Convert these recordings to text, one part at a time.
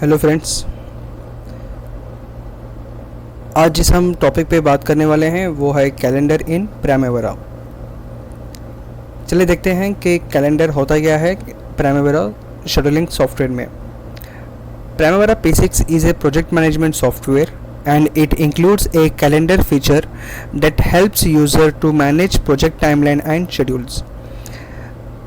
Hello friends, आज जिस हम टॉपिक पे बात करने वाले हैं वो है कैलेंडर इन प्राइमेवेरा। चलिए देखते हैं कि कैलेंडर होता क्या है प्राइमेवेरा शेड्यूलिंग सॉफ्टवेयर में। प्राइमेवेरा P6 is a project management software and it includes a calendar feature that helps user to manage project timeline and schedules।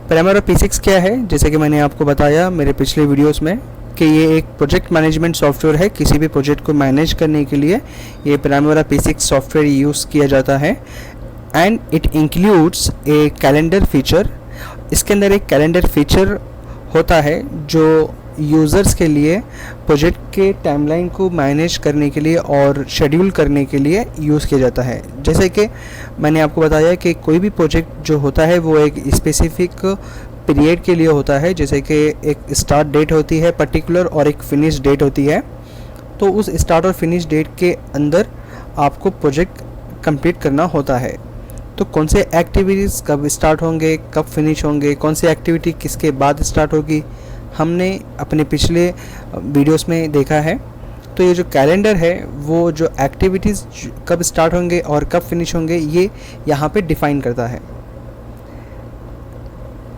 प्राइमेवेरा P6 क्या है, जैसे कि मैंने आपको बताया मेरे पिछले वीडियोस में कि ये एक प्रोजेक्ट मैनेजमेंट सॉफ्टवेयर है। किसी भी प्रोजेक्ट को मैनेज करने के लिए ये प्राइमेवेरा P6 सॉफ्टवेयर यूज़ किया जाता है and it includes A calendar feature. इसके अंदर एक कैलेंडर फीचर होता है जो यूज़र्स के लिए प्रोजेक्ट के टाइमलाइन को मैनेज करने के लिए और शेड्यूल करने के लिए यूज़ किया जाता है। जैसे कि मैंने आपको बताया कि कोई भी प्रोजेक्ट जो होता है वो एक स्पेसिफिक पीरियड के लिए होता है, जैसे कि एक स्टार्ट डेट होती है पर्टिकुलर और एक फिनिश डेट होती है। तो उस स्टार्ट और फिनिश डेट के अंदर आपको प्रोजेक्ट कंप्लीट करना होता है। तो कौन से एक्टिविटीज़ कब स्टार्ट होंगे, कब फिनिश होंगे, कौन सी एक्टिविटी किसके बाद स्टार्ट होगी, हमने अपने पिछले वीडियोस में देखा है। तो ये जो कैलेंडर है वो जो एक्टिविटीज़ कब स्टार्ट होंगे और कब फिनिश होंगे ये यहाँ पे डिफ़ाइन करता है।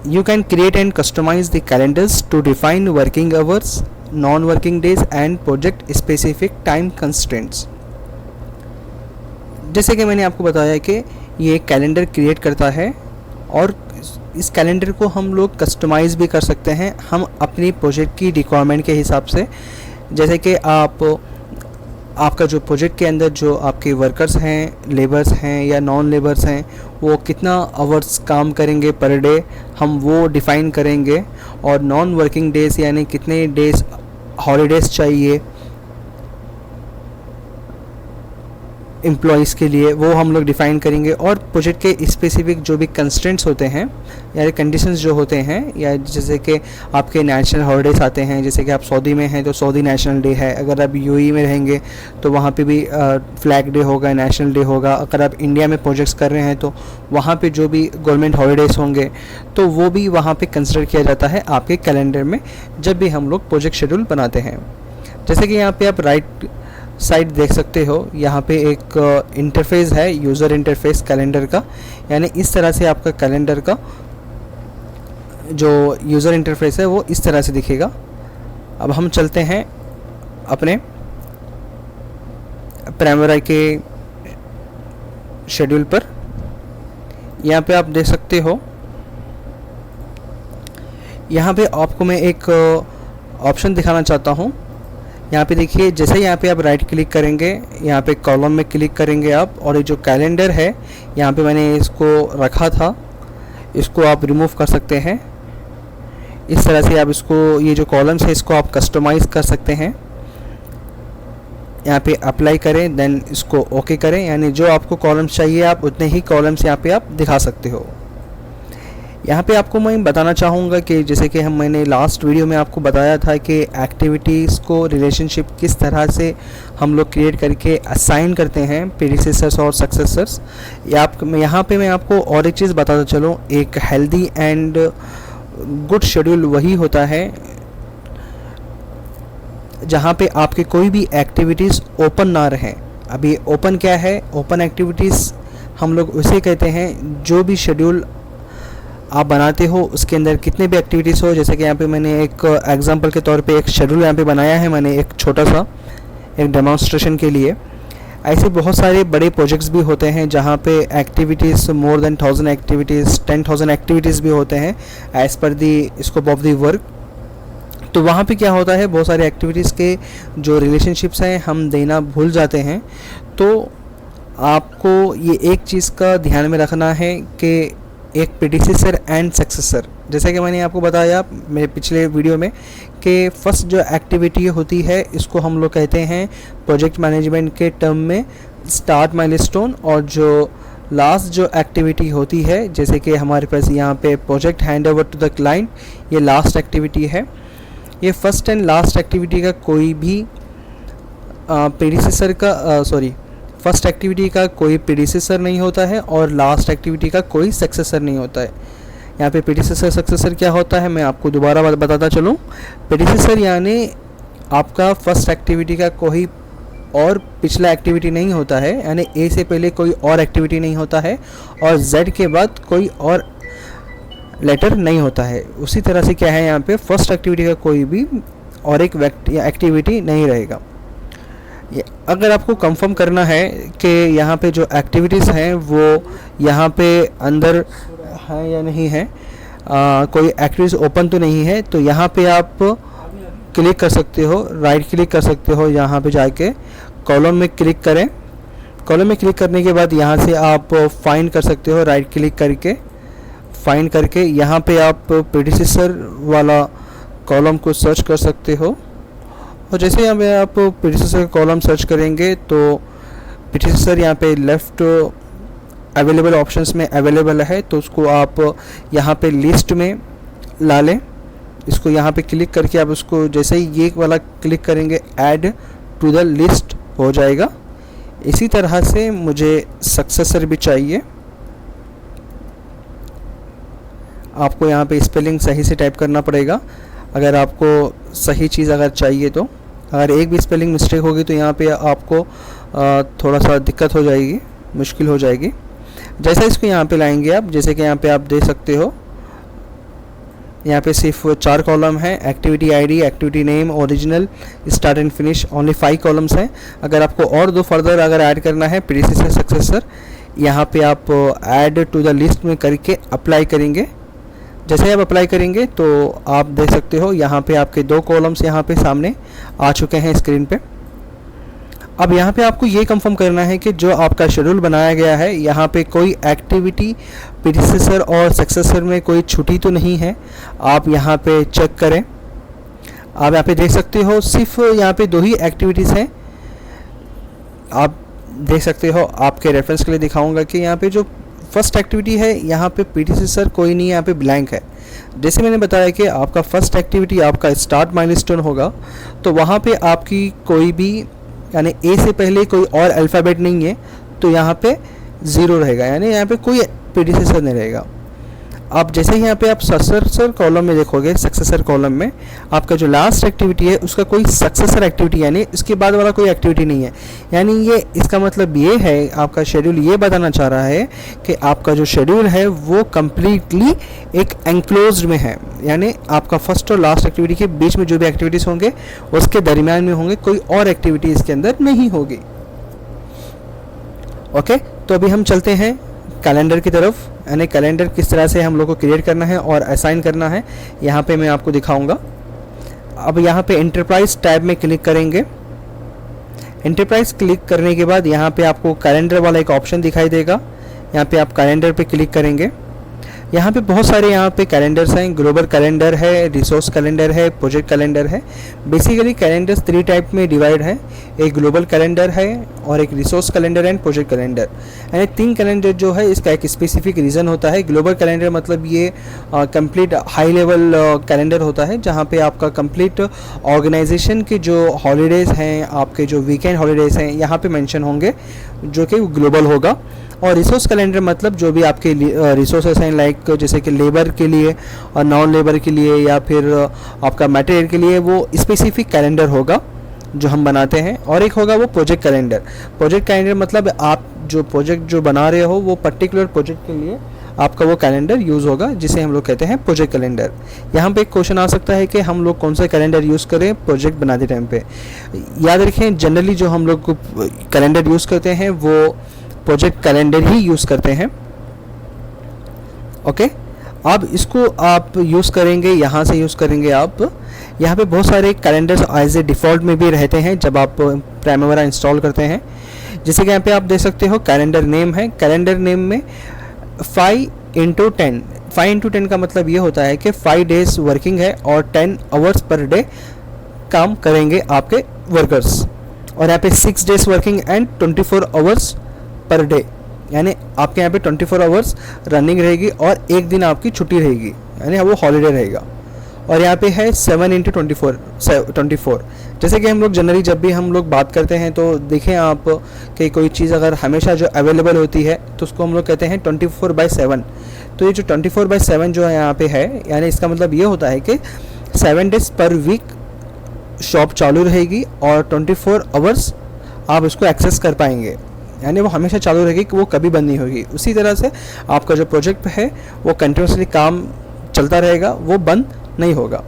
You can create and customize the calendars to define working hours, non-working days and project specific time constraints। जैसे कि मैंने आपको बताया कि ये एक कैलेंडर क्रिएट करता है और इस कैलेंडर को हम लोग कस्टमाइज़ भी कर सकते हैं हम अपनी प्रोजेक्ट की रिक्वायरमेंट के हिसाब से। जैसे कि आपका जो प्रोजेक्ट के अंदर जो आपके वर्कर्स हैं, लेबर्स हैं या नॉन लेबर्स हैं, वो कितना आवर्स काम करेंगे पर डे हम वो डिफ़ाइन करेंगे। और नॉन वर्किंग डेज़ यानी कितने डेज़ हॉलीडेज़ चाहिए एम्प्लॉयज़ के लिए वो हम लोग डिफ़ाइन करेंगे। और प्रोजेक्ट के स्पेसिफिक जो भी कंस्ट्रेंट्स होते हैं या कंडीशंस जो होते हैं, या जैसे कि आपके नेशनल हॉलीडेज़ आते हैं, जैसे कि आप सऊदी में हैं तो सऊदी नेशनल डे है, अगर आप यूएई में रहेंगे तो वहाँ पे भी फ्लैग डे होगा, नेशनल डे होगा। अगर आप इंडिया में प्रोजेक्ट्स कर रहे हैं तो वहाँ पे जो भी गवर्नमेंट हॉलीडेज़ होंगे तो वो भी वहाँ पे कंसिडर किया जाता है आपके कैलेंडर में जब भी हम लोग प्रोजेक्ट शेड्यूल बनाते हैं। जैसे कि यहाँ पे आप राइट साइड देख सकते हो, यहाँ पे एक इंटरफेस है, यूज़र इंटरफेस कैलेंडर का। यानी इस तरह से आपका कैलेंडर का जो यूज़र इंटरफेस है वो इस तरह से दिखेगा। अब हम चलते हैं अपने प्राइमेवेरा के शेड्यूल पर। यहाँ पे आप देख सकते हो, यहाँ पे आपको मैं एक ऑप्शन दिखाना चाहता हूँ। यहाँ पे देखिए, जैसे यहाँ पे आप राइट क्लिक करेंगे, यहाँ पे कॉलम में क्लिक करेंगे आप, और ये जो कैलेंडर है यहाँ पे मैंने इसको रखा था, इसको आप रिमूव कर सकते हैं। इस तरह से आप इसको, ये जो कॉलम्स है इसको आप कस्टमाइज़ कर सकते हैं। यहाँ पे अप्लाई करें, देन इसको ओके करें, यानी जो आपको कॉलम्स चाहिए आप उतने ही कॉलम्स यहाँ पे आप दिखा सकते हो। यहाँ पे आपको मैं बताना चाहूँगा कि जैसे कि मैंने लास्ट वीडियो में आपको बताया था कि एक्टिविटीज़ को रिलेशनशिप किस तरह से हम लोग क्रिएट करके असाइन करते हैं प्रीडिसेसर्स और सक्सेसर्स। यहाँ पे मैं आपको और एक चीज़ बताता चलूँ, एक हेल्दी एंड गुड शेड्यूल वही होता है जहाँ पे आपके कोई भी एक्टिविटीज़ ओपन ना रहें। अभी ओपन क्या है, ओपन एक्टिविटीज़ हम लोग उसे कहते हैं जो भी शेड्यूल आप बनाते हो उसके अंदर कितने भी एक्टिविटीज़ हो। जैसे कि यहाँ पे मैंने एक एग्जांपल के तौर पे एक शेड्यूल यहाँ पे बनाया है मैंने, एक छोटा सा एक डेमोन्स्ट्रेशन के लिए। ऐसे बहुत सारे बड़े प्रोजेक्ट्स भी होते हैं जहाँ पे activities more than 1000 activities, 10,000 activities भी होते हैं as per the scope of the work. तो वहाँ पे क्या होता है, बहुत सारे एक्टिविटीज़ के जो रिलेशनशिप्स हैं हम देना भूल जाते हैं। तो आपको ये एक चीज़ का ध्यान में रखना है कि एक प्रीडिसेसर एंड सक्सेसर। जैसा कि मैंने आपको बताया मेरे पिछले वीडियो में कि फर्स्ट जो एक्टिविटी होती है इसको हम लोग कहते हैं प्रोजेक्ट मैनेजमेंट के टर्म में स्टार्ट माइलस्टोन, और जो लास्ट जो एक्टिविटी होती है जैसे कि हमारे पास यहाँ पे project hand over to the client, ये लास्ट एक्टिविटी है। ये फर्स्ट एंड लास्ट एक्टिविटी का कोई भी प्रीडिसेसर का फर्स्ट एक्टिविटी का कोई प्रीडिसेसर नहीं होता है और लास्ट एक्टिविटी का कोई सक्सेसर नहीं होता है। यहाँ पे प्रीडिसेसर सक्सेसर क्या होता है मैं आपको दोबारा बताता चलूँ। प्रीडिसेसर यानी आपका फर्स्ट एक्टिविटी का कोई और पिछला एक्टिविटी नहीं होता है, यानी ए से पहले कोई और एक्टिविटी नहीं होता है और जेड के बाद कोई और लेटर नहीं होता है। उसी तरह से क्या है, यहाँ पे फर्स्ट एक्टिविटी का कोई भी और एक एक्टिविटी नहीं रहेगा। अगर आपको कंफर्म करना है कि यहाँ पे जो एक्टिविटीज़ हैं वो यहाँ पे अंदर हैं या नहीं है, कोई एक्टिविटीज़ ओपन तो नहीं है, तो यहाँ पे आप क्लिक कर सकते हो, राइट क्लिक कर सकते हो, यहाँ पे जाके कॉलम में क्लिक करें। कॉलम में क्लिक करने के बाद यहाँ से आप फाइंड कर सकते हो, राइट क्लिक करके फाइंड करके यहाँ पे आप प्रीडिसेसर वाला कॉलम को सर्च कर सकते हो। और जैसे यहाँ पे आप प्रीडिसेसर कॉलम सर्च करेंगे तो प्रीडिसेसर यहाँ पे लेफ़्ट अवेलेबल ऑप्शंस में अवेलेबल है, तो उसको आप यहाँ पे लिस्ट में ला लें। इसको यहाँ पे क्लिक करके आप उसको जैसे ही ये वाला क्लिक करेंगे ऐड टू द लिस्ट हो जाएगा। इसी तरह से मुझे सक्सेसर भी चाहिए। आपको यहाँ पे स्पेलिंग सही से टाइप करना पड़ेगा अगर आपको सही चीज़ अगर चाहिए तो। अगर एक भी स्पेलिंग मिस्टेक होगी तो यहाँ पे आपको थोड़ा सा दिक्कत हो जाएगी, मुश्किल हो जाएगी। जैसा इसको यहाँ पे लाएंगे आप, जैसे कि यहाँ पे आप देख सकते हो, यहाँ पे सिर्फ 4 कॉलम है, activity ID, activity name, original, start and finish, only 5 columns हैं। अगर आपको और 2 फर्दर अगर ऐड करना है प्रीडिसेसर सक्सेसर, यहाँ पे आप ऐड टू द लिस्ट में करके अप्लाई करेंगे। जैसे ही आप अप्लाई करेंगे तो आप देख सकते हो यहाँ पे आपके 2 कॉलम्स यहाँ पे सामने आ चुके हैं स्क्रीन पे। अब यहाँ पे आपको ये कंफर्म करना है कि जो आपका शेड्यूल बनाया गया है यहाँ पे कोई एक्टिविटी प्रीडिसेसर और सक्सेसर में कोई छुट्टी तो नहीं है। आप यहाँ पे चेक करें, आप यहाँ पे देख सकते हो सिर्फ यहाँ पे 2 ही एक्टिविटीज़ हैं। आप देख सकते हो, आपके रेफरेंस के लिए दिखाऊंगा कि यहाँ पे जो फर्स्ट एक्टिविटी है यहाँ पे प्रीडिसेसर कोई नहीं है, यहाँ पे ब्लैंक है। जैसे मैंने बताया कि आपका फर्स्ट एक्टिविटी आपका स्टार्ट माइलस्टोन होगा, तो वहाँ पे आपकी कोई भी यानी ए से पहले कोई और अल्फ़ाबेट नहीं है, तो यहाँ पे 0 रहेगा, यानी यहाँ पे कोई प्रीडिसेसर नहीं रहेगा। आप जैसे ही यहाँ पे आप सक्सेसर कॉलम में देखोगे, सक्सेसर कॉलम में आपका जो लास्ट एक्टिविटी है उसका कोई सक्सेसर एक्टिविटी यानी इसके बाद वाला कोई एक्टिविटी नहीं है। यानी ये इसका मतलब ये है, आपका शेड्यूल ये बताना चाह रहा है कि आपका जो शेड्यूल है वो कम्प्लीटली एक एंक्लोज्ड में है, यानी आपका फर्स्ट और लास्ट एक्टिविटी के बीच में जो भी एक्टिविटीज़ होंगे उसके दरमियान में होंगे, कोई और एक्टिविटी इसके अंदर नहीं होगी। ओके, तो अभी हम चलते हैं कैलेंडर की तरफ, यानी कैलेंडर किस तरह से हम लोग को क्रिएट करना है और असाइन करना है, यहाँ पे मैं आपको दिखाऊंगा। अब यहाँ पे एंटरप्राइज टैब में क्लिक करेंगे। एंटरप्राइज क्लिक करने के बाद यहाँ पे आपको कैलेंडर वाला एक ऑप्शन दिखाई देगा, यहाँ पे आप कैलेंडर पे क्लिक करेंगे। यहाँ पे बहुत सारे यहाँ पे कैलेंडर्स हैं, ग्लोबल कैलेंडर है, रिसोर्स कैलेंडर है, प्रोजेक्ट कैलेंडर है। बेसिकली कैलेंडर्स 3 टाइप में डिवाइड है, एक ग्लोबल कैलेंडर है और एक resource calendar and project calendar. यानी 3 कैलेंडर जो है इसका एक स्पेसिफिक रीज़न होता है। ग्लोबल कैलेंडर मतलब ये कंप्लीट हाई लेवल कैलेंडर होता है, जहाँ पे आपका कंप्लीट ऑर्गेनाइजेशन के जो हॉलीडेज़ हैं, आपके जो वीकेंड हॉलीडेज़ हैं यहाँ पे मेंशन होंगे, जो कि ग्लोबल होगा। और रिसोर्स कैलेंडर मतलब जो भी आपके रिसोर्सेस हैं, लाइक जैसे कि लेबर के लिए और नॉन लेबर के लिए या फिर आपका मटेरियल के लिए, वो स्पेसिफिक कैलेंडर होगा जो हम बनाते हैं। और एक होगा वो प्रोजेक्ट कैलेंडर। प्रोजेक्ट कैलेंडर मतलब आप जो प्रोजेक्ट जो बना रहे हो वो पर्टिकुलर प्रोजेक्ट के लिए आपका वो कैलेंडर यूज़ होगा, जिसे हम लोग कहते हैं प्रोजेक्ट कैलेंडर। यहाँ पे एक क्वेश्चन आ सकता है कि हम लोग कौन सा कैलेंडर यूज़ करें प्रोजेक्ट बनाते टाइम पे। याद रखें, जनरली जो हम लोग कैलेंडर यूज़ करते हैं वो प्रोजेक्ट कैलेंडर ही यूज़ करते हैं। ओके, अब इसको आप यूज़ करेंगे, यहाँ से यूज़ करेंगे आप। यहाँ पे बहुत सारे कैलेंडर्स एज ए डिफ़ॉल्ट में भी रहते हैं जब आप प्राइमवेरा इंस्टॉल करते हैं। जैसे कि यहाँ पे आप देख सकते हो कैलेंडर नेम है। कैलेंडर नेम में 5x10, 5x10 का मतलब ये होता है कि 5 डेज़ वर्किंग है और 10 आवर्स पर डे काम करेंगे आपके वर्कर्स। और यहाँ पे 6 days working and 24 hours per day, यानी आपके यहाँ पे 24 आवर्स रनिंग रहेगी और एक दिन आपकी छुट्टी रहेगी, यानी वो हॉलीडे रहेगा। और यहाँ पे है 7x24। जैसे कि हम लोग जनरली जब भी हम लोग बात करते हैं तो देखें आप कि कोई चीज़ अगर हमेशा जो अवेलेबल होती है तो उसको हम लोग कहते हैं 24/7। तो ये जो 24/7 जो यहाँ पे है, यानी इसका मतलब ये होता है कि 7 डेज़ पर वीक शॉप चालू रहेगी और 24 आवर्स आप इसको एक्सेस कर पाएंगे, यानी वो हमेशा चालू रहेगी कि वो कभी बंद नहीं होगी। उसी तरह से आपका जो प्रोजेक्ट है वो कंटिन्यूसली काम चलता रहेगा, वो बंद नहीं होगा।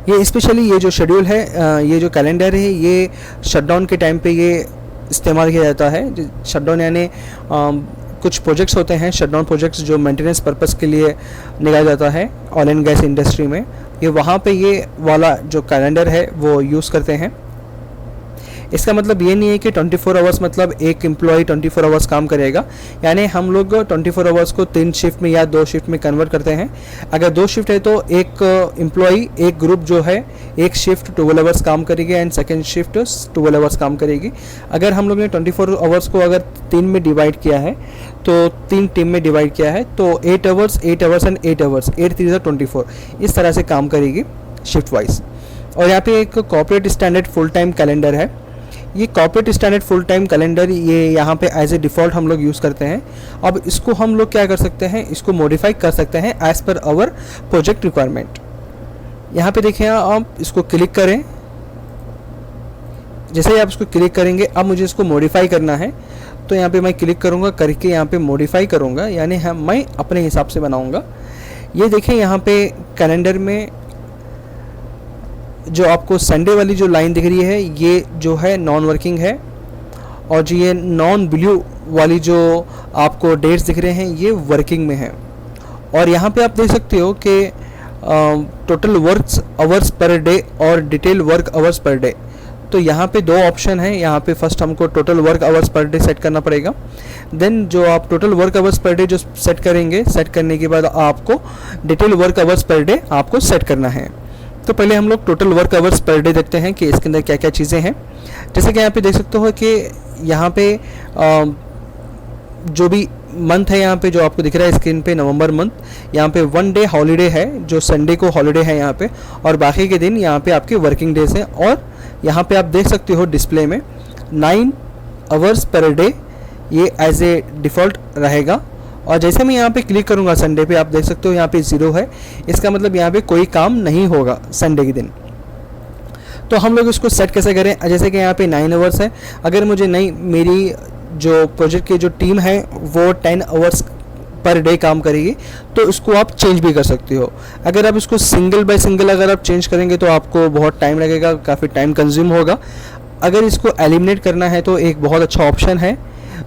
ये स्पेशली ये जो शेड्यूल है, ये जो कैलेंडर है, ये शटडाउन के टाइम पे ये इस्तेमाल किया जाता है। शटडाउन यानी कुछ प्रोजेक्ट्स होते हैं शटडाउन प्रोजेक्ट्स जो मेंटेनेंस पर्पस के लिए निकाला जाता है ऑयल एंड गैस इंडस्ट्री में, ये वहाँ पे ये वाला जो कैलेंडर है वो यूज़ करते हैं। इसका मतलब ये नहीं है कि 24 आवर्स मतलब एक एम्प्लॉय 24 आवर्स काम करेगा, यानी हम लोग 24 आवर्स को 3 शिफ्ट में या 2 शिफ्ट में कन्वर्ट करते हैं। अगर 2 शिफ्ट है तो एक एम्प्लॉय, एक ग्रुप जो है एक शिफ्ट 12 आवर्स काम करेगी एंड सेकेंड शिफ्ट 12 आवर्स काम करेगी। अगर हम लोग ने 24 आवर्स को अगर 3 में डिवाइड किया है, तो 3 टीम में डिवाइड किया है, तो 8 आवर्स एंड 8 आवर्स, 8 3 24, इस तरह से काम करेगी शिफ्ट वाइज। और यहाँ पे एक corporate standard full time calendar है। ये corporate standard full time calendar ये यहाँ पे एज ए डिफ़ॉल्ट हम लोग यूज़ करते हैं। अब इसको हम लोग क्या कर सकते हैं, इसको मॉडिफाई कर सकते हैं as per hour project requirement. यहाँ पे देखिए आप इसको क्लिक करें, जैसे ही आप इसको क्लिक करेंगे अब मुझे इसको मॉडिफाई करना है, तो यहाँ पे मैं क्लिक करूँगा, करके यहाँ पे मॉडिफाई करूँगा, यानी मैं अपने हिसाब से बनाऊँगा। ये देखें यहाँ पे कैलेंडर में जो आपको संडे वाली जो लाइन दिख रही है ये जो है नॉन वर्किंग है, और जो ये नॉन ब्लू वाली जो आपको डेट्स दिख रहे हैं ये वर्किंग में है। और यहाँ पे आप देख सकते हो कि total work hours per day और detail work hours per day, तो यहाँ पे 2 ऑप्शन है। यहाँ पे फर्स्ट हमको total work hours per day set करना पड़ेगा, देन जो आप total work hours per day जो सेट करेंगे, सेट करने के बाद आपको detail work hours per day आपको सेट करना है। तो पहले हम लोग total work hours per day देखते हैं कि इसके अंदर क्या क्या चीज़ें हैं। जैसे कि यहाँ पे देख सकते हो कि यहाँ पे जो भी मंथ है, यहाँ पे जो आपको दिख रहा है स्क्रीन पे नवंबर मंथ, यहाँ पे 1 डे हॉलीडे है जो संडे को हॉलीडे है यहाँ पे, और बाकी के दिन यहाँ पे आपके वर्किंग डेज हैं। और यहाँ पे आप देख सकते हो डिस्प्ले में 9 आवर्स पर डे ये एज ए डिफ़ॉल्ट रहेगा। और जैसे मैं यहाँ पे क्लिक करूँगा संडे पे, आप देख सकते हो यहाँ पे 0 है, इसका मतलब यहाँ पे कोई काम नहीं होगा संडे के दिन। तो हम लोग इसको सेट कैसे करें, जैसे कि यहाँ पे 9 आवर्स है, अगर मुझे नहीं, मेरी जो प्रोजेक्ट की जो टीम है वो 10 आवर्स पर डे काम करेगी, तो इसको आप चेंज भी कर सकते हो। अगर आप इसको सिंगल बाय सिंगल अगर आप चेंज करेंगे तो आपको बहुत टाइम लगेगा, काफ़ी टाइम कंज्यूम होगा। अगर इसको एलिमिनेट करना है तो एक बहुत अच्छा ऑप्शन है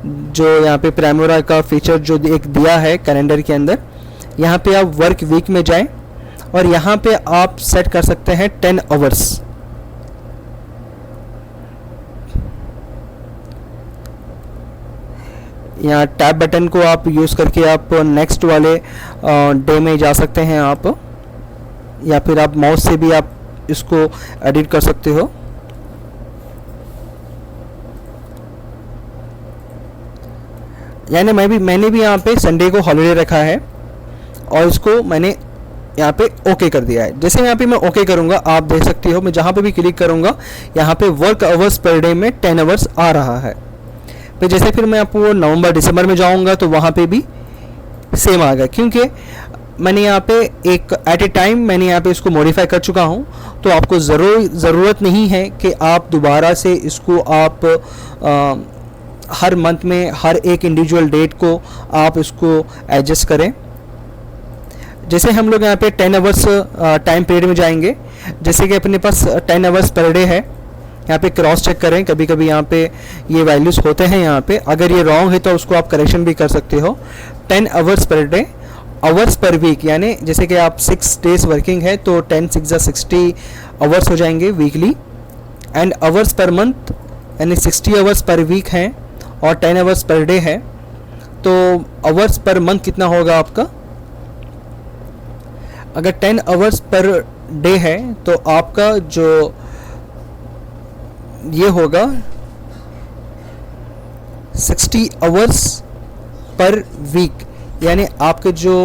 जो यहाँ पे प्राइमोरा का फीचर जो एक दिया है कैलेंडर के अंदर। यहाँ पे आप वर्क वीक में जाएं और यहाँ पे आप सेट कर सकते हैं 10 आवर्स। यहाँ टैब बटन को आप यूज़ करके आप नेक्स्ट वाले डे में जा सकते हैं आप, या फिर आप माउस से भी आप इसको एडिट कर सकते हो। यानी मैंने भी यहाँ पे संडे को हॉलीडे रखा है और इसको मैंने यहाँ पे ओके कर दिया है। जैसे यहाँ पे मैं ओके करूँगा, आप देख सकते हो मैं जहाँ पे भी क्लिक करूँगा यहाँ पे वर्क आवर्स पर डे में 10 आवर्स आ रहा है। फिर जैसे फिर मैं आपको नवंबर दिसंबर में जाऊँगा तो वहाँ पे भी सेम आ गया, क्योंकि मैंने यहाँ पे एक एट ए टाइम मैंने यहाँ पे इसको मॉडिफाई कर चुका हूँ। तो आपको ज़रूरत नहीं है कि आप दोबारा से इसको आप हर मंथ में हर एक इंडिविजुअल डेट को आप इसको एडजस्ट करें। जैसे हम लोग यहाँ पे 10 आवर्स टाइम पीरियड में जाएंगे, जैसे कि अपने पास 10 आवर्स पर डे है, यहाँ पे क्रॉस चेक करें। कभी कभी यहाँ पे ये वैल्यूज़ होते हैं, यहाँ पे अगर ये रॉन्ग है तो उसको आप करेक्शन भी कर सकते हो। 10 hours per day, hours per week, यानी जैसे कि आप 6 डेज वर्किंग है तो 10 6 60 आवर्स हो जाएंगे weekly. And hours per month यानी 60 आवर्स पर वीक हैं और 10 आवर्स पर डे है, तो आवर्स पर मंथ कितना होगा आपका? अगर 10 आवर्स पर डे है तो आपका जो ये होगा 60 आवर्स पर वीक, यानी आपके जो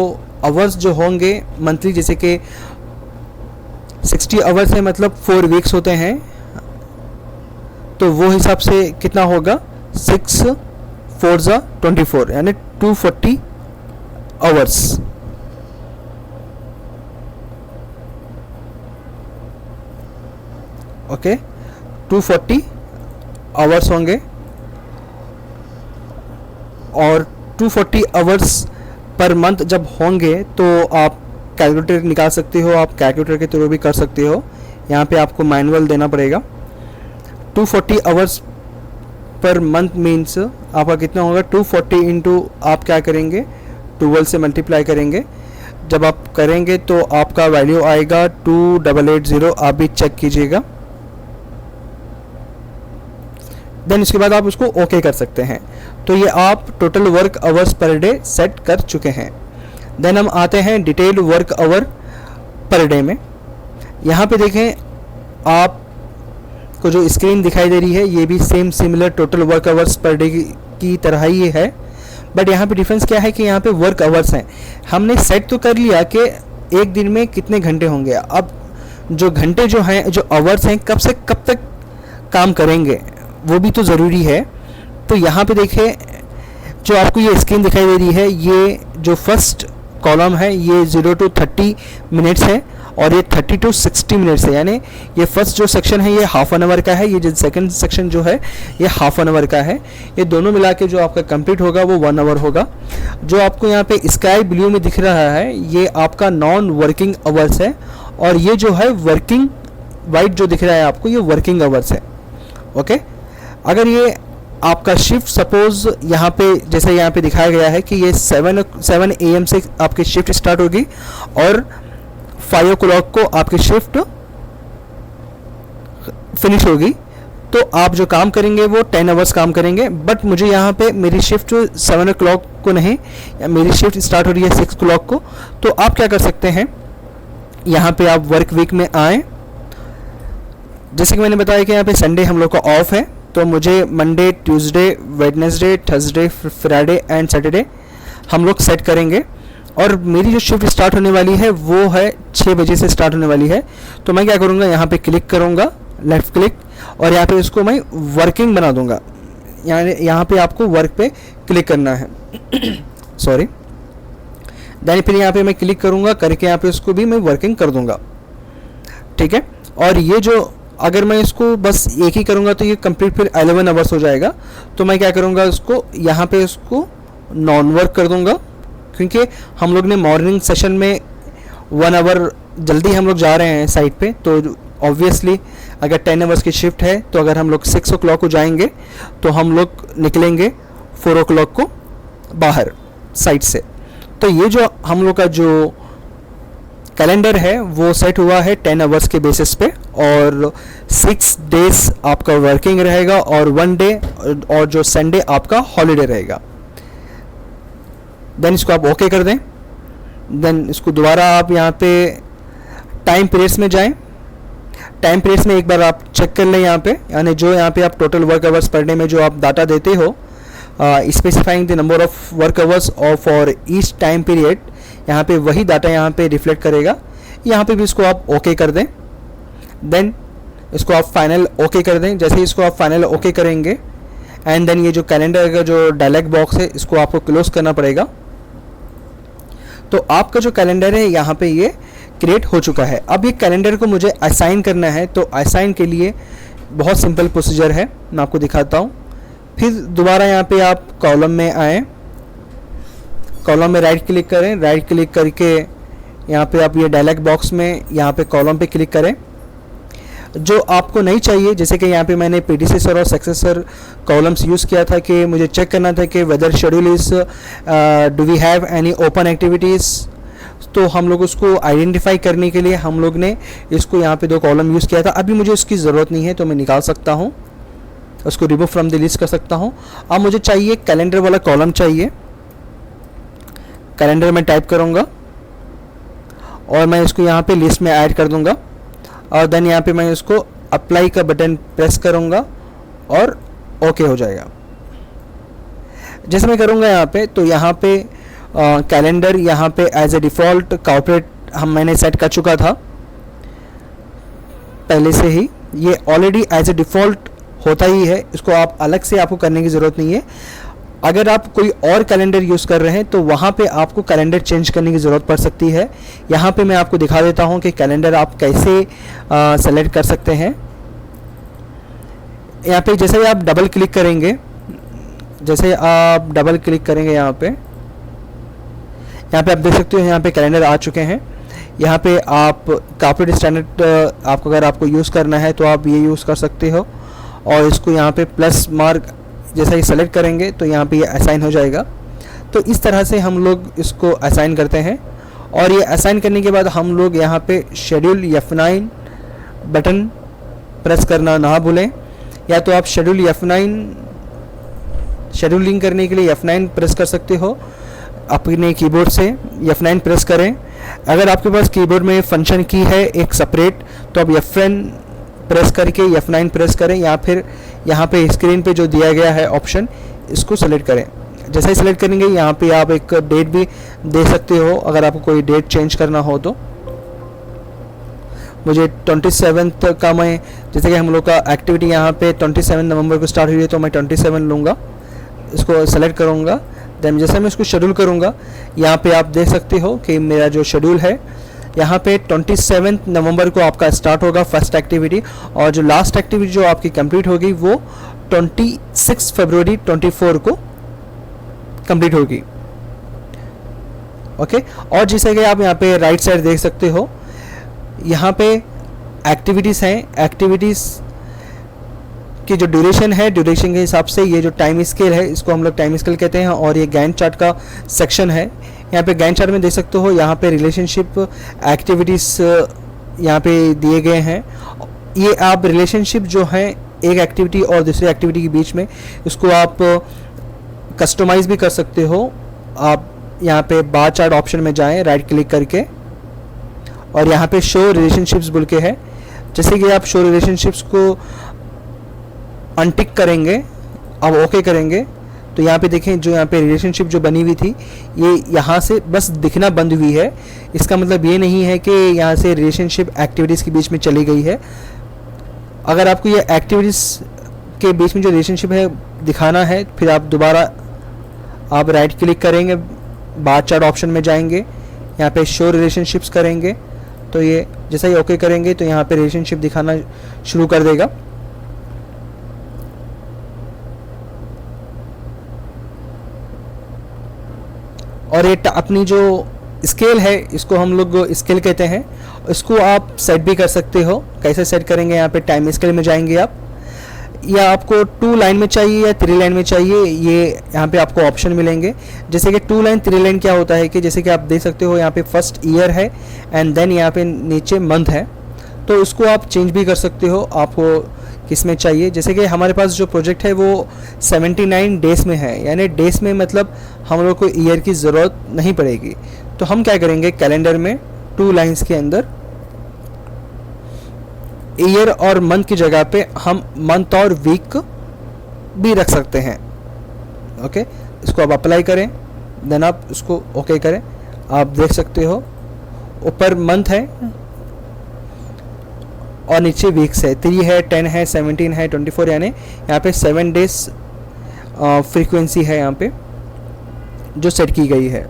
आवर्स जो होंगे मंथली, जैसे कि 60 आवर्स है मतलब 4 वीक्स होते हैं, तो वो हिसाब से कितना होगा 6 4 24 यानी 240 आवर्स। ओके, 240 आवर्स होंगे और 240 आवर्स पर मंथ जब होंगे तो आप कैलकुलेटर निकाल सकते हो, आप कैलकुलेटर के थ्रू भी कर सकते हो। यहाँ पे आपको मैनुअल देना पड़ेगा। 240 आवर्स पर मंथ मीन्स आपका कितना होगा, 240 इंटू आप क्या करेंगे 12 से मल्टीप्लाई करेंगे। जब आप करेंगे तो आपका वैल्यू आएगा 2880, आप भी चेक कीजिएगा। देन इसके बाद आप उसको ओके कर सकते हैं। तो ये आप total work hours per day set कर चुके हैं। देन हम आते हैं detailed work hour per day में। यहाँ पे देखें, आप को जो स्क्रीन दिखाई दे रही है ये भी same similar total work hours per day की तरह ही है, बट यहाँ पे डिफरेंस क्या है कि यहाँ पे वर्क आवर्स हैं। हमने सेट तो कर लिया कि एक दिन में कितने घंटे होंगे, अब जो घंटे जो हैं, जो आवर्स हैं, कब से कब तक काम करेंगे वो भी तो ज़रूरी है। तो यहाँ पे देखिए, जो आपको ये स्क्रीन दिखाई दे रही है, ये जो फर्स्ट कॉलम है ये 0 to 30 मिनट्स है और ये 30 to 60 मिनट्स है। यानी ये फर्स्ट जो सेक्शन है ये हाफ एन आवर का है, ये जो सेकंड सेक्शन जो है ये हाफ एन आवर का है। ये दोनों मिला के जो आपका कंप्लीट होगा वो 1 आवर होगा। जो आपको यहाँ पे स्काई ब्लू में दिख रहा है ये आपका नॉन वर्किंग आवर्स है, और ये जो है वर्किंग वाइट जो दिख रहा है आपको ये वर्किंग आवर्स है। ओके, अगर ये आपका शिफ्ट सपोज यहाँ पे जैसे यहाँ पे दिखाया गया है कि ये 7 AM से आपकी शिफ्ट स्टार्ट होगी और 5 o'clock को आपकी शिफ्ट फिनिश होगी, तो आप जो काम करेंगे वो 10 आवर्स काम करेंगे। बट मुझे यहाँ पे मेरी शिफ्ट 7 o'clock को नहीं, मेरी शिफ्ट स्टार्ट हो रही है 6 o'clock को, तो आप क्या कर सकते हैं, यहाँ पे आप वर्क वीक में आए। जैसे कि मैंने बताया कि यहाँ पे संडे हम लोग का ऑफ है, तो मुझे Monday, Tuesday, Wednesday, Thursday, Friday and Saturday हम लोग सेट करेंगे। और मेरी जो शिफ्ट स्टार्ट होने वाली है वो है 6 बजे से स्टार्ट होने वाली है। तो मैं क्या करूँगा, यहाँ पे क्लिक करूँगा, लेफ़्ट क्लिक, और यहाँ पे इसको मैं वर्किंग बना दूँगा। यानी यहाँ पे आपको वर्क पे क्लिक करना है सॉरी। देन फिर यहाँ पे मैं क्लिक करूँगा, करके यहाँ पे इसको भी मैं वर्किंग कर दूँगा, ठीक है। और ये जो अगर मैं इसको बस एक ही करूँगा तो ये कंप्लीट फिर 11 आवर्स हो जाएगा। तो मैं क्या करूँगा, इसको यहाँ पे इसको नॉन वर्क कर दूँगा, क्योंकि हम लोग ने मॉर्निंग सेशन में 1 आवर जल्दी हम लोग जा रहे हैं साइट पे, तो ऑब्वियसली अगर 10 आवर्स की शिफ्ट है तो अगर हम लोग 6 o'clock को जाएंगे तो हम लोग निकलेंगे 4 o'clock को बाहर साइट से। तो ये जो हम लोग का जो कैलेंडर है वो सेट हुआ है 10 आवर्स के बेसिस पे, और 6 डेज आपका वर्किंग रहेगा और 1 डे और जो संडे आपका हॉलीडे रहेगा। देन इसको आप ओके कर दें। देन इसको दोबारा आप यहाँ पे टाइम पीरियड्स में जाएं। टाइम पीरियड्स में एक बार आप चेक कर लें यहाँ पे, यानी जो यहाँ पे आप total work hours per day में जो आप डाटा देते हो, specifying the number of work hours और फॉर ईच टाइम पीरियड, यहाँ पे वही डाटा यहाँ पे रिफ्लेक्ट करेगा। यहाँ पे भी इसको आप ओके कर दें। देन इसको आप फाइनल ओके कर दें। जैसे ही इसको आप फाइनल ओके करेंगे, एंड देन ये जो कैलेंडर का जो डायलॉग बॉक्स है इसको आपको क्लोज करना पड़ेगा। तो आपका जो कैलेंडर है यहाँ पे ये क्रिएट हो चुका है। अब ये कैलेंडर को मुझे असाइन करना है, तो असाइन के लिए बहुत सिंपल प्रोसीजर है, मैं आपको दिखाता हूँ। फिर दोबारा यहाँ पे आप कॉलम में आएँ, कॉलम में राइट क्लिक करें, राइट क्लिक करके यहाँ पे आप ये डायलॉग बॉक्स में यहाँ पे कॉलम पे क्लिक करें। जो आपको नहीं चाहिए, जैसे कि यहाँ पे मैंने प्रीडिसेसर और सक्सेसर कॉलम्स यूज़ किया था कि मुझे चेक करना था कि whether schedule is do we have any open activities, तो हम लोग उसको आइडेंटिफाई करने के लिए हम लोग ने इसको यहाँ पे 2 कॉलम यूज़ किया था। अभी मुझे उसकी ज़रूरत नहीं है तो मैं निकाल सकता हूँ, उसको रिमूव फ्रॉम द लिस्ट कर सकता हूँ। अब मुझे चाहिए कैलेंडर वाला कॉलम चाहिए। कैलेंडर में टाइप करूँगा और मैं इसको यहाँ पे लिस्ट में ऐड कर दूँगा, और देन यहाँ पे मैं इसको अप्लाई का बटन प्रेस करूँगा और ओके हो जाएगा। जैसे मैं करूँगा यहाँ पे, तो यहाँ पे कैलेंडर यहाँ पे एज ए डिफ़ॉल्ट कॉर्पोरेट मैंने सेट कर चुका था पहले से ही, ये ऑलरेडी एज ए डिफ़ॉल्ट होता ही है, इसको आप अलग से आपको करने की ज़रूरत नहीं है। अगर आप कोई और कैलेंडर यूज़ कर रहे हैं तो वहाँ पे आपको कैलेंडर चेंज करने की ज़रूरत पड़ सकती है। यहाँ पे मैं आपको दिखा देता हूँ कि कैलेंडर आप कैसे सेलेक्ट कर सकते हैं। यहाँ पे जैसे ही आप डबल क्लिक करेंगे, जैसे आप डबल क्लिक करेंगे यहाँ पे आप देख सकते हो यहाँ पे कैलेंडर आ चुके हैं। यहाँ पे आप कॉर्पोरेट स्टैंडर्ड आपको अगर आपको यूज़ करना है तो आप ये यूज़ कर सकते हो, और इसको यहाँ पे प्लस मार्क जैसा ही सेलेक्ट करेंगे तो यहाँ पे ये असाइन हो जाएगा। तो इस तरह से हम लोग इसको असाइन करते हैं, और ये असाइन करने के बाद हम लोग यहाँ पे शेड्यूल F9 बटन प्रेस करना ना भूलें, या तो आप शेड्यूल F9 शेड्यूलिंग करने के लिए F9 प्रेस कर सकते हो अपने कीबोर्ड से। F9 प्रेस करें। अगर आपके पास कीबोर्ड में फंक्शन की है एक सेपरेट, तो आप F10 प्रेस करके F9 प्रेस करें, या फिर यहाँ पे स्क्रीन पे जो दिया गया है ऑप्शन, इसको सेलेक्ट करें। जैसे ही सेलेक्ट करेंगे यहाँ पे आप एक डेट भी दे सकते हो, अगर आपको कोई डेट चेंज करना हो तो। मुझे 27 का मैं, जैसे कि हम लोग का एक्टिविटी यहाँ पे 27 नवंबर को स्टार्ट हुई है, तो मैं 27 लूँगा, इसको सेलेक्ट करूँगा। देन जैसे मैं इसको शेड्यूल करूँगा, यहाँ पे आप देख सकते हो कि मेरा जो शेड्यूल है यहाँ पे 27 नवंबर को आपका स्टार्ट होगा फर्स्ट एक्टिविटी, और जो लास्ट एक्टिविटी जो आपकी कंप्लीट होगी वो 26 फरवरी 24 को कंप्लीट होगी। ओके, और जैसे कि आप यहाँ पे राइट साइड देख सकते हो, यहाँ पे एक्टिविटीज़ हैं। एक्टिविटीज़ की जो ड्यूरेशन है, ड्यूरेशन के हिसाब से ये जो टाइम स्केल है, इसको हम लोग टाइम स्केल कहते हैं। और ये गैंट चार्ट का सेक्शन है। यहाँ पे गैंट चार्ट में देख सकते हो, यहाँ पे रिलेशनशिप एक्टिविटीज़ यहाँ पे दिए गए हैं। ये आप रिलेशनशिप जो है एक एक्टिविटी और दूसरी एक्टिविटी के बीच में, इसको आप कस्टमाइज़ भी कर सकते हो। आप यहाँ पे बार चार्ट ऑप्शन में जाएं राइट क्लिक करके, और यहाँ पे शो रिलेशनशिप्स बोल के है। जैसे कि आप शो रिलेशनशिप्स को अनटिक करेंगे, अब ओके करेंगे, तो यहाँ पे देखें जो यहाँ पे रिलेशनशिप जो बनी हुई थी ये यहाँ से बस दिखना बंद हुई है। इसका मतलब ये नहीं है कि यहाँ से रिलेशनशिप एक्टिविटीज़ के बीच में चली गई है। अगर आपको ये एक्टिविटीज़ के बीच में जो रिलेशनशिप है दिखाना है, फिर आप दोबारा आप राइट क्लिक करेंगे, बार चार्ट ऑप्शन में जाएंगे, यहाँ पे शो रिलेशनशिप्स करेंगे, तो ये जैसा ही ओके करेंगे तो यहाँ पे रिलेशनशिप दिखाना शुरू कर देगा। और ये अपनी जो स्केल है, इसको हम लोग स्केल कहते हैं। इसको आप सेट भी कर सकते हो। कैसे सेट करेंगे, यहाँ पे टाइम स्केल में जाएंगे आप, या आपको 2 लाइन में चाहिए या 3 लाइन में चाहिए, ये यहाँ पे आपको ऑप्शन मिलेंगे। जैसे कि 2 लाइन 3 लाइन क्या होता है कि जैसे कि आप देख सकते हो यहाँ पे फर्स्ट ईयर है एंड देन यहाँ पे नीचे मंथ है, तो उसको आप चेंज भी कर सकते हो आपको किस में चाहिए। जैसे कि हमारे पास जो प्रोजेक्ट है वो 79 डेज़ में है, यानी डेज़ में मतलब हम लोग को ईयर की ज़रूरत नहीं पड़ेगी। तो हम क्या करेंगे, कैलेंडर में 2 लाइन्स के अंदर ईयर और मंथ की जगह पे हम मंथ और वीक भी रख सकते हैं। ओके, इसको आप अप्लाई करें, देन आप इसको ओके करें। आप देख सकते हो ऊपर मंथ है और नीचे वीक्स है, 3 है, 10 है, 17 है, 24, यानी यहाँ पे 7 डेज फ्रीक्वेंसी है यहाँ पे जो सेट की गई है।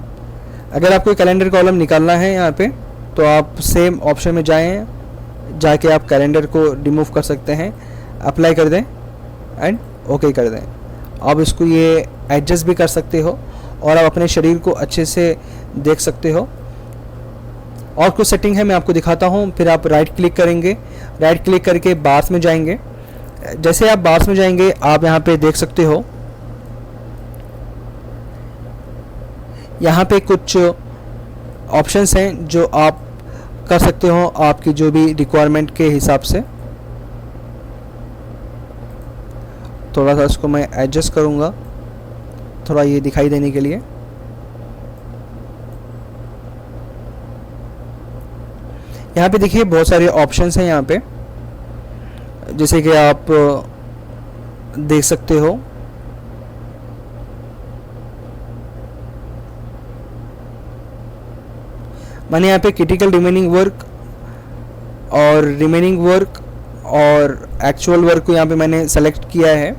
अगर आपको कैलेंडर कॉलम निकालना है यहाँ पे, तो आप सेम ऑप्शन में जाके आप कैलेंडर को रिमूव कर सकते हैं, अप्लाई कर दें एंड ओके कर दें। आप इसको ये एडजस्ट भी कर सकते हो और आप अपने शरीर को अच्छे से देख सकते हो। और कुछ सेटिंग है मैं आपको दिखाता हूँ। फिर आप राइट क्लिक करेंगे, राइट क्लिक करके बार्स में जाएंगे। जैसे आप बार्स में जाएंगे, आप यहाँ पे देख सकते हो यहाँ पे कुछ ऑप्शंस हैं जो आप कर सकते हो आपकी जो भी रिक्वायरमेंट के हिसाब से। थोड़ा सा इसको मैं एडजस्ट करूँगा थोड़ा ये दिखाई देने के लिए। यहाँ पे देखिए बहुत सारे ऑप्शंस हैं यहाँ पे, जैसे कि आप देख सकते हो। मैंने यहाँ पे क्रिटिकल रिमेनिंग वर्क और रिमेनिंग वर्क और एक्चुअल वर्क को यहाँ पे मैंने सेलेक्ट किया है,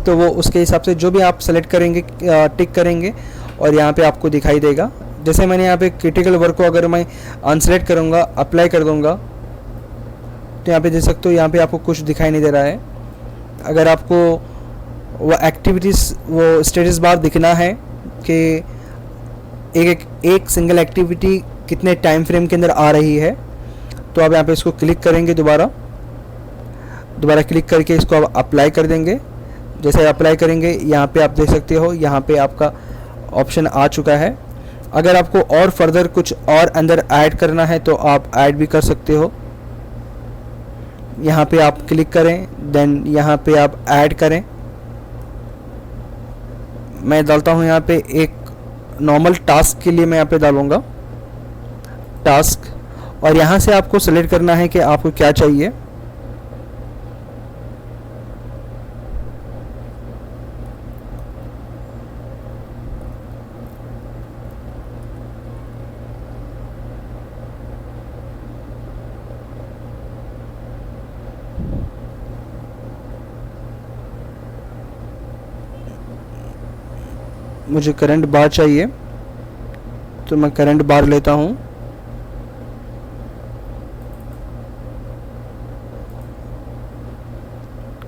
तो वो उसके हिसाब से जो भी आप सेलेक्ट करेंगे टिक करेंगे और यहाँ पे आपको दिखाई देगा। जैसे मैंने यहाँ पे क्रिटिकल वर्क को अगर मैं अनसेलेक्ट करूँगा, अप्लाई कर दूँगा, तो यहाँ पे देख सकते हो यहाँ पे आपको कुछ दिखाई नहीं दे रहा है। अगर आपको वो एक्टिविटीज़ वो स्टेटस बार दिखना है कि एक सिंगल एक्टिविटी कितने टाइम फ्रेम के अंदर आ रही है, तो आप यहाँ पे इसको क्लिक करेंगे, दोबारा क्लिक करके इसको आप अप्लाई कर देंगे। जैसे अप्लाई करेंगे यहाँ पे आप देख सकते हो, यहाँ पे आपका ऑप्शन आ चुका है। अगर आपको और फर्दर कुछ और अंदर ऐड करना है तो आप ऐड भी कर सकते हो। यहाँ पे आप क्लिक करें, देन यहाँ पे आप ऐड करें। मैं डालता हूँ यहाँ पे एक नॉर्मल टास्क के लिए मैं यहाँ पे डालूँगा टास्क, और यहाँ से आपको सेलेक्ट करना है कि आपको क्या चाहिए। मुझे करंट बार चाहिए तो मैं करंट बार लेता हूँ।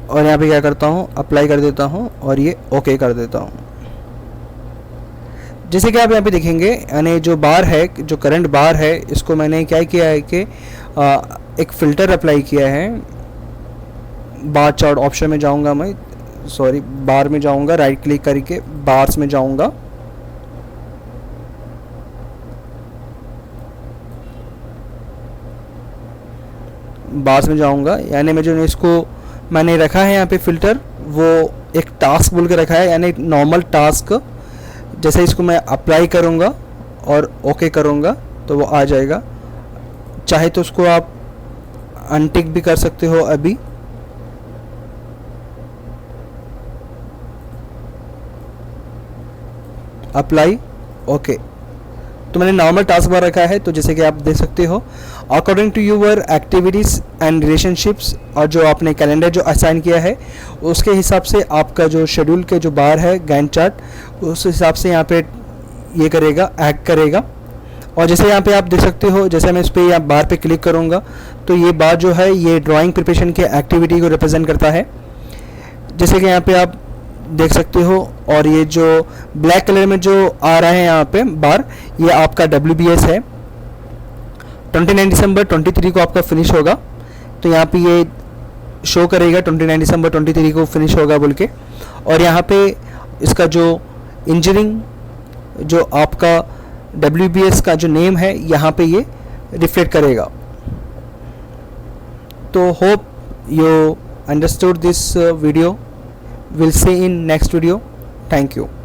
और यहाँ पे क्या करता हूँ, अप्लाई कर देता हूँ और ये ओके कर देता हूँ। जैसे कि आप यहाँ पे देखेंगे, यानी जो बार है, जो करंट बार है, इसको मैंने क्या किया है कि एक फ़िल्टर अप्लाई किया है। बार चार्ट ऑप्शन में जाऊँगा मैं, सॉरी बार में जाऊँगा, राइट क्लिक करके बार्स में जाऊँगा। बार्स में जाऊँगा, यानी मैं जो इसको मैंने रखा है यहाँ पे फ़िल्टर, वो एक टास्क बोल के रखा है, यानी नॉर्मल टास्क। जैसे इसको मैं अप्लाई करूँगा और ओके करूँगा तो वो आ जाएगा। चाहे तो उसको आप अनटिक भी कर सकते हो अभी। अप्लाई ओके, तो मैंने नॉर्मल टास्क बार रखा है। तो जैसे कि आप देख सकते हो, according to your activities and relationships, और जो आपने कैलेंडर जो असाइन किया है उसके हिसाब से आपका जो शेड्यूल के जो बार है गैंट चार्ट, उस हिसाब से यहाँ पे ये करेगा, एक्ट करेगा। और जैसे यहाँ पे आप देख सकते हो, जैसे मैं इस पर यहाँ बार पे क्लिक करूँगा तो ये बार जो है ये ड्राइंग प्रिपरेशन के एक्टिविटी को रिप्रेजेंट करता है, जैसे कि यहाँ पे आप देख सकते हो। और ये जो ब्लैक कलर में जो आ रहा है यहाँ पे बार, ये आपका WBS है। 29 दिसंबर 23 को आपका फिनिश होगा, तो यहाँ पे ये शो करेगा 29 दिसंबर 23 को फिनिश होगा बोल के। और यहाँ पे इसका जो इंजीनियरिंग जो आपका WBS का जो नेम है यहाँ पे ये रिफ्लेक्ट करेगा। तो hope you understood this video. We'll see in next video. Thank you.